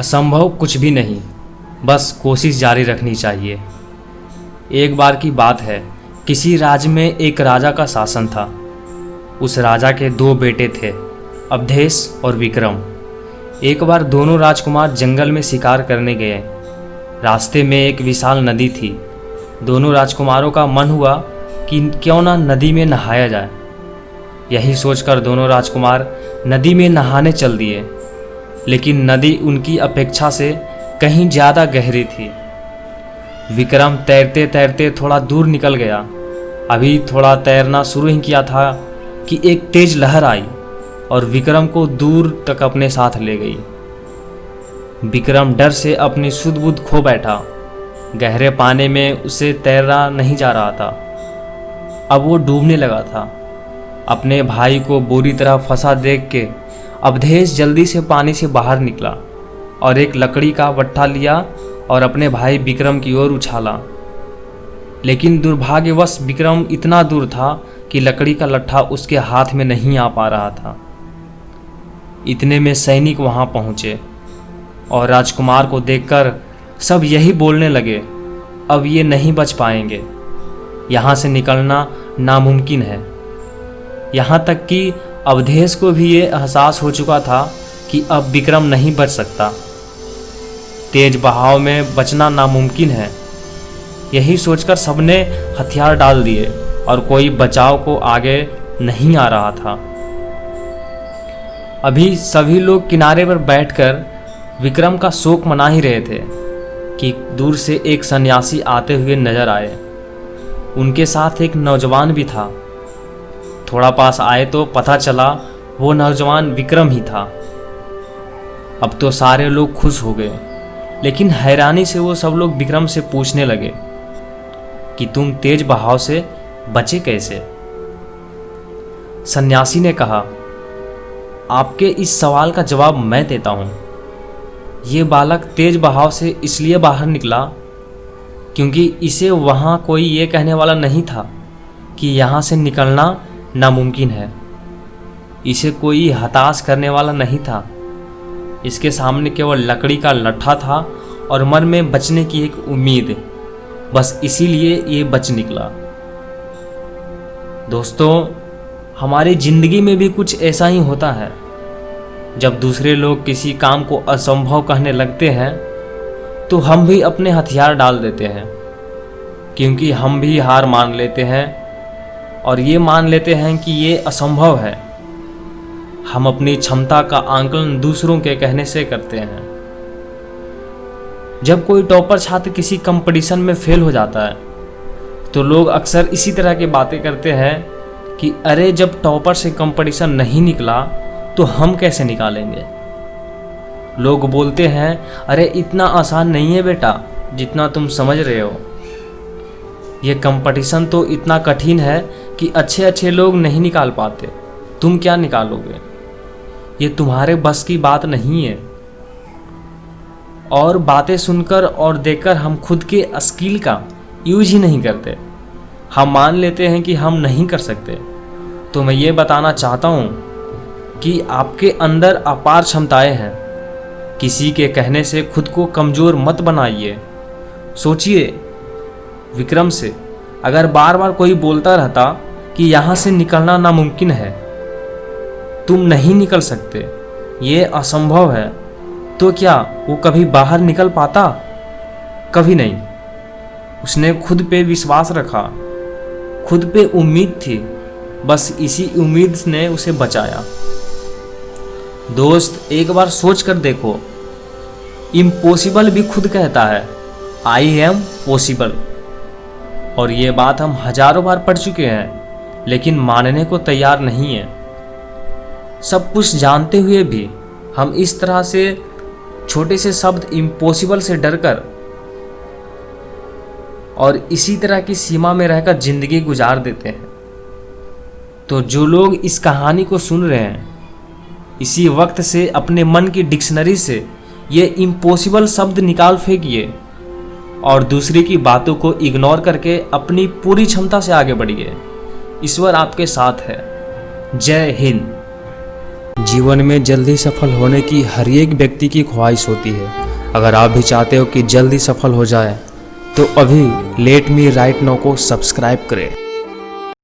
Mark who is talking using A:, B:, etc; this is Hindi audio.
A: असंभव कुछ भी नहीं, बस कोशिश जारी रखनी चाहिए। एक बार की बात है, किसी राज्य में एक राजा का शासन था। उस राजा के दो बेटे थे, अवधेश और विक्रम। एक बार दोनों राजकुमार जंगल में शिकार करने गए। रास्ते में एक विशाल नदी थी। दोनों राजकुमारों का मन हुआ कि क्यों ना नदी में नहाया जाए। यही सोचकर दोनों राजकुमार नदी में नहाने चल दिए, लेकिन नदी उनकी अपेक्षा से कहीं ज़्यादा गहरी थी। विक्रम तैरते तैरते थोड़ा दूर निकल गया। अभी थोड़ा तैरना शुरू ही किया था कि एक तेज लहर आई और विक्रम को दूर तक अपने साथ ले गई। विक्रम डर से अपनी सुध बुध खो बैठा। गहरे पानी में उसे तैरना नहीं जा रहा था। अब वो डूबने लगा था। अपने भाई को बुरी तरह फंसा देख के अवधेश जल्दी से पानी से बाहर निकला और एक लकड़ी का वट्ठा लिया और अपने भाई विक्रम की ओर उछाला। लेकिन दुर्भाग्यवश विक्रम इतना दूर था कि लकड़ी का लट्ठा उसके हाथ में नहीं आ पा रहा था। इतने में सैनिक वहां पहुंचे और राजकुमार को देखकर सब यही बोलने लगे, अब ये नहीं बच पाएंगे, यहाँ से निकलना नामुमकिन है। यहाँ तक कि अवधेश को भी ये एहसास हो चुका था कि अब विक्रम नहीं बच सकता। तेज बहाव में बचना नामुमकिन है। यही सोचकर सबने हथियार डाल दिए और कोई बचाव को आगे नहीं आ रहा था। अभी सभी लोग किनारे पर बैठकर विक्रम का शोक मना ही रहे थे कि दूर से एक सन्यासी आते हुए नजर आए। उनके साथ एक नौजवान भी था। थोड़ा पास आए तो पता चला वो नौजवान विक्रम ही था। अब तो सारे लोग खुश हो गए, लेकिन हैरानी से वो सब लोग विक्रम से पूछने लगे कि तुम तेज बहाव से बचे कैसे। सन्यासी ने कहा, आपके इस सवाल का जवाब मैं देता हूं। ये बालक तेज बहाव से इसलिए बाहर निकला क्योंकि इसे वहां कोई ये कहने वाला नहीं था कि यहां से निकलना नामुमकिन है। इसे कोई हताश करने वाला नहीं था। इसके सामने केवल लकड़ी का लट्ठा था और मन में बचने की एक उम्मीद। बस इसीलिए ये बच निकला। दोस्तों, हमारी जिंदगी में भी कुछ ऐसा ही होता है। जब दूसरे लोग किसी काम को असंभव कहने लगते हैं तो हम भी अपने हथियार डाल देते हैं, क्योंकि हम भी हार मान लेते हैं और ये मान लेते हैं कि ये असंभव है। हम अपनी क्षमता का आंकलन दूसरों के कहने से करते हैं। जब कोई टॉपर छात्र किसी कंपटीशन में फेल हो जाता है तो लोग अक्सर इसी तरह की बातें करते हैं कि अरे जब टॉपर से कंपटीशन नहीं निकला तो हम कैसे निकालेंगे। लोग बोलते हैं, अरे इतना आसान नहीं है बेटा जितना तुम समझ रहे हो। ये कंपटीशन तो इतना कठिन है कि अच्छे अच्छे लोग नहीं निकाल पाते, तुम क्या निकालोगे। ये तुम्हारे बस की बात नहीं है। और बातें सुनकर और देखकर हम खुद के स्किल का यूज ही नहीं करते। हम मान लेते हैं कि हम नहीं कर सकते। तो मैं ये बताना चाहता हूँ कि आपके अंदर अपार क्षमताएं हैं। किसी के कहने से खुद को कमज़ोर मत बनाइए। सोचिए, विक्रम से अगर बार बार कोई बोलता रहता कि यहाँ से निकलना नामुमकिन है, तुम नहीं निकल सकते, ये असंभव है, तो क्या वो कभी बाहर निकल पाता? कभी नहीं। उसने खुद पे विश्वास रखा, खुद पे उम्मीद थी। बस इसी उम्मीद ने उसे बचाया। दोस्त, एक बार सोच कर देखो, इम्पॉसिबल भी खुद कहता है आई एम पॉसिबल। और ये बात हम हजारों बार पढ़ चुके हैं, लेकिन मानने को तैयार नहीं है। सब कुछ जानते हुए भी हम इस तरह से छोटे से शब्द इम्पॉसिबल से डरकर और इसी तरह की सीमा में रहकर जिंदगी गुजार देते हैं। तो जो लोग इस कहानी को सुन रहे हैं, इसी वक्त से अपने मन की डिक्शनरी से ये इम्पॉसिबल शब्द निकाल फेंकिए और दूसरे की बातों को इग्नोर करके अपनी पूरी क्षमता से आगे बढ़िए। ईश्वर आपके साथ है। जय हिंद। जीवन में जल्दी सफल होने की हर एक व्यक्ति की ख्वाहिश होती है। अगर आप भी चाहते हो कि जल्दी सफल हो जाए तो अभी लेट मी राइट नाउ को सब्सक्राइब करें।